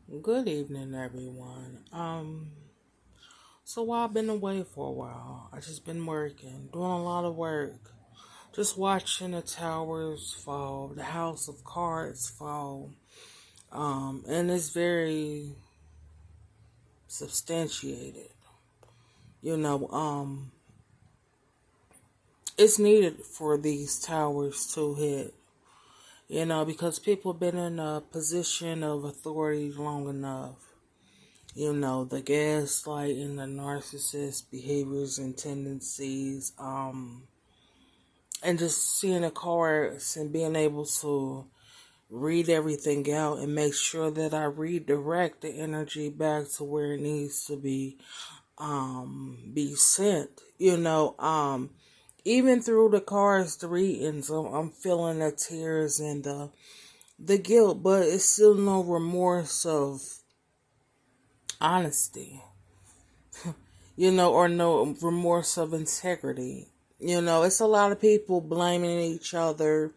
Good evening, everyone. So while I've been away for a while, I just been working, doing a lot of work, just watching the towers fall, the house of cards fall. And it's very substantiated. You know, it's needed for these towers to hit. Because people have been in a position of authority long enough. The gaslighting, the narcissist behaviors and tendencies, and just seeing the cards and being able to read everything out and make sure that I redirect the energy back to where it needs to be sent. Even through the cards, the readings, I'm feeling the tears and the guilt, but it's still no remorse of honesty. Or no remorse of integrity. It's a lot of people blaming each other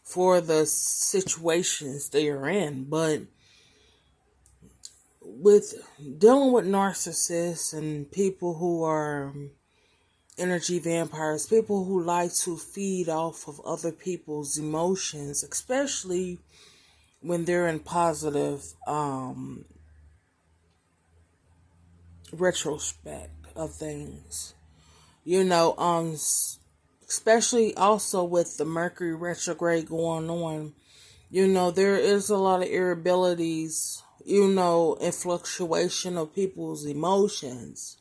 for the situations they are in, but with dealing with narcissists and people who are energy vampires, people who like to feed off of other people's emotions, especially when they're in positive retrospect of things. you know, um, Especially also with the Mercury retrograde going on, there is a lot of irritabilities, and fluctuation of people's emotions.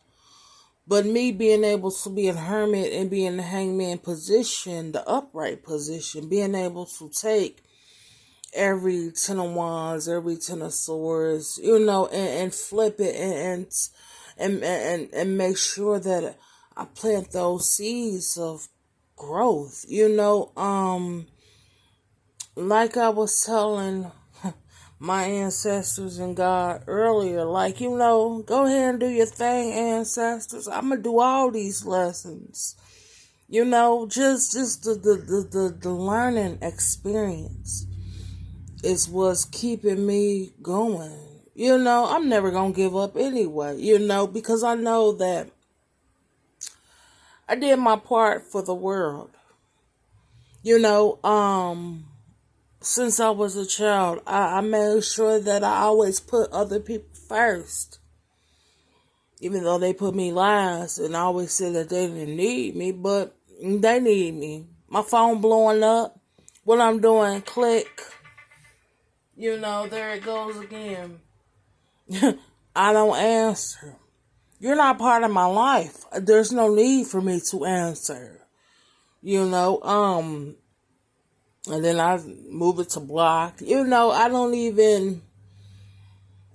But me being able to be a hermit and be in the hangman position, the upright position, being able to take every 10 of wands, every 10 of swords, and flip it and make sure that I plant those seeds of growth. Like I was telling my ancestors and God earlier, go ahead and do your thing, ancestors. I'm gonna do all these lessons. Just the learning experience is what's keeping me going. I'm never gonna give up anyway, because I know that I did my part for the world. You know, since I was a child, I made sure that I always put other people first. Even though they put me last and I always said that they didn't need me, but they need me. My phone blowing up. What I'm doing, click. There it goes again. I don't answer. You're not part of my life. There's no need for me to answer. You know, um, and then I move it to block. I don't even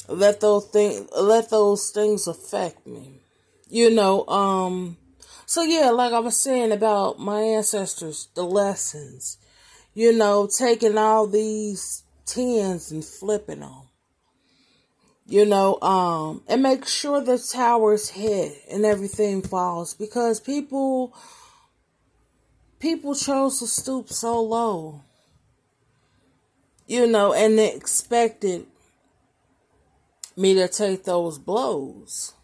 let those things affect me. You know, um, so yeah, like I was saying about my ancestors, the lessons. Taking all these tens and flipping them. And make sure the towers hit and everything falls because people chose to stoop so low, and they expected me to take those blows.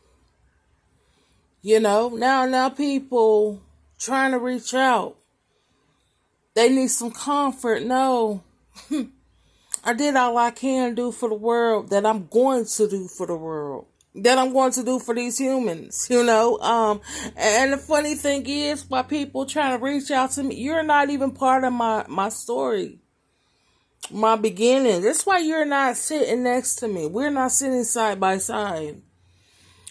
Now people trying to reach out. They need some comfort. No, I did all I can do for the world that I'm going to do for the world. That I'm going to do for these humans, and the funny thing is, why people trying to reach out to me, you're not even part of my story, my beginning. That's why you're not sitting next to me. We're not sitting side by side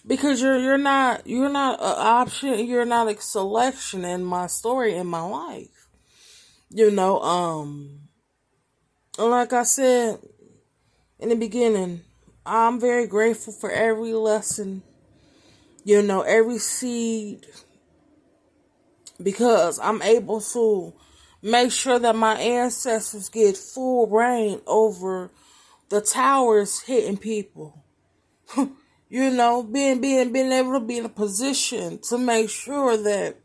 because you're not an option. You're not a selection in my story in my life. You know, um, like I said in the beginning, I'm very grateful for every lesson. Every seed because I'm able to make sure that my ancestors get full reign over the towers hitting people. Being able to be in a position to make sure that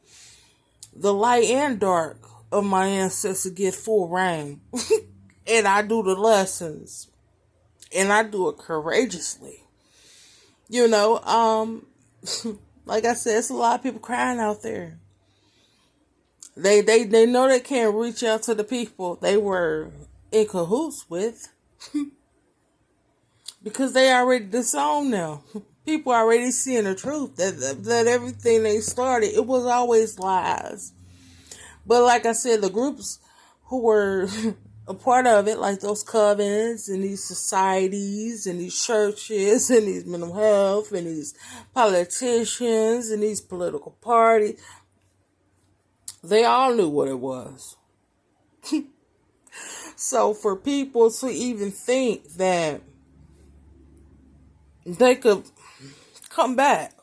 the light and dark of my ancestors get full reign. And I do the lessons. And I do it courageously. You know, like I said, it's a lot of people crying out there. They know they can't reach out to the people they were in cahoots with because they already disowned them. People already seeing the truth that everything they started, it was always lies. But like I said, the groups who were a part of it, like those covens and these societies and these churches and these mental health and these politicians and these political parties, they all knew what it was. So for people to even think that they could come back,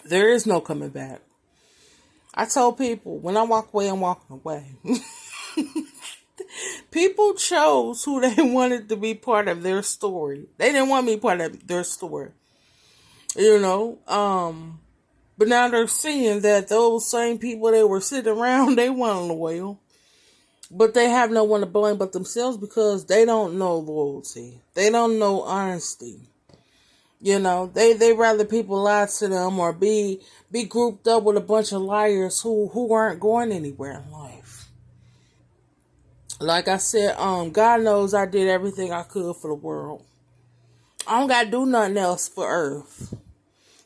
there is no coming back. I told people, when I walk away, I'm walking away. People chose who they wanted to be part of their story. They didn't want me part of their story. You know, but now they're seeing that those same people that were sitting around, they weren't loyal. But they have no one to blame but themselves because they don't know loyalty. They don't know honesty. You know, they rather people lie to them or be grouped up with a bunch of liars who aren't going anywhere in life. Like I said, God knows I did everything I could for the world. I don't gotta do nothing else for earth.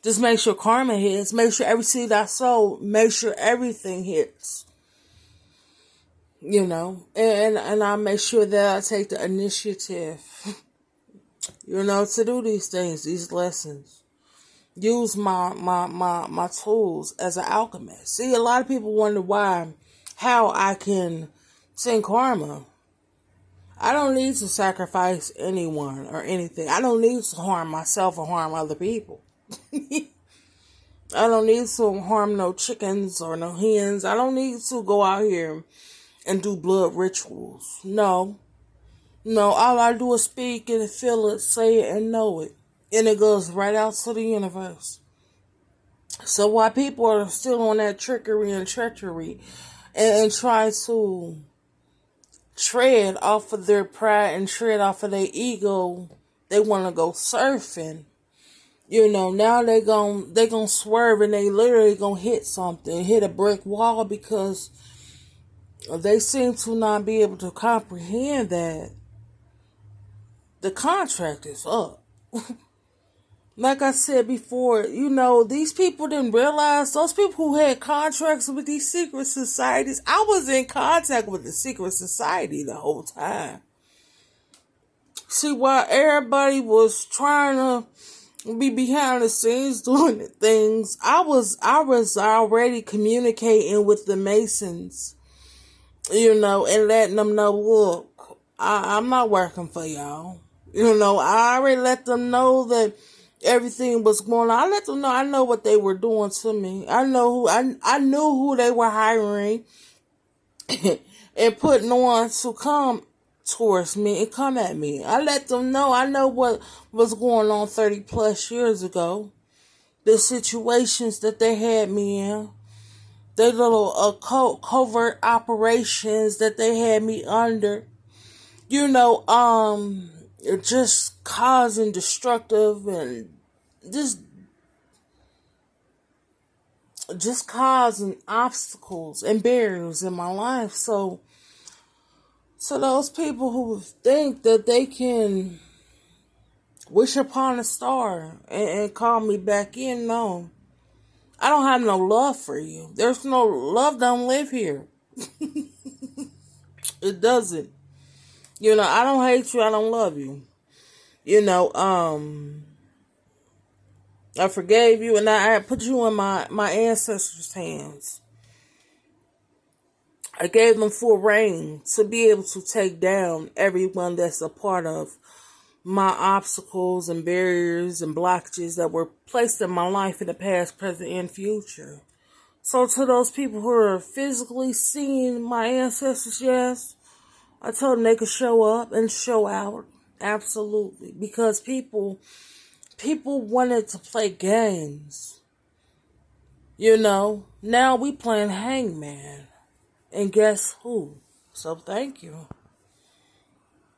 Just make sure karma hits. Make sure every seed I sow, make sure everything hits. You know, and I make sure that I take the initiative, you know, to do these things, these lessons. Use my tools as an alchemist. See, a lot of people wonder how I can send karma. I don't need to sacrifice anyone or anything. I don't need to harm myself or harm other people. I don't need to harm no chickens or no hens. I don't need to go out here and do blood rituals. No, all I do is speak and feel it, say it, and know it. And it goes right out to the universe. So while people are still on that trickery and treachery and try to tread off of their pride and tread off of their ego, they want to go surfing. You know, now they gon' swerve and they literally gonna hit something, hit a brick wall because they seem to not be able to comprehend that the contract is up. Like I said before, you know, these people didn't realize, those people who had contracts with these secret societies, I was in contact with the secret society the whole time. See, while everybody was trying to be behind the scenes doing the things, I was already communicating with the Masons, you know, and letting them know, look, I'm not working for y'all. You know, I already let them know that everything was going on. I let them know I know what they were doing to me. I knew who they were hiring and putting on to come towards me and come at me. I let them know I know what was going on 30 plus years ago. The situations that they had me in. The little covert operations that they had me under. You know, just causing destructive and just causing obstacles and barriers in my life. So those people who think that they can wish upon a star and call me back in, no. I don't have no love for you. There's no love, don't live here. It doesn't. You know, I don't hate you, I don't love you. You know, I forgave you and I put you in my ancestors' hands. I gave them full reign to be able to take down everyone that's a part of my obstacles and barriers and blockages that were placed in my life in the past, present, and future. So to those people who are physically seeing my ancestors, yes, I told them they could show up and show out. Absolutely. Because people wanted to play games. You know, now we playing hangman. And guess who? So thank you.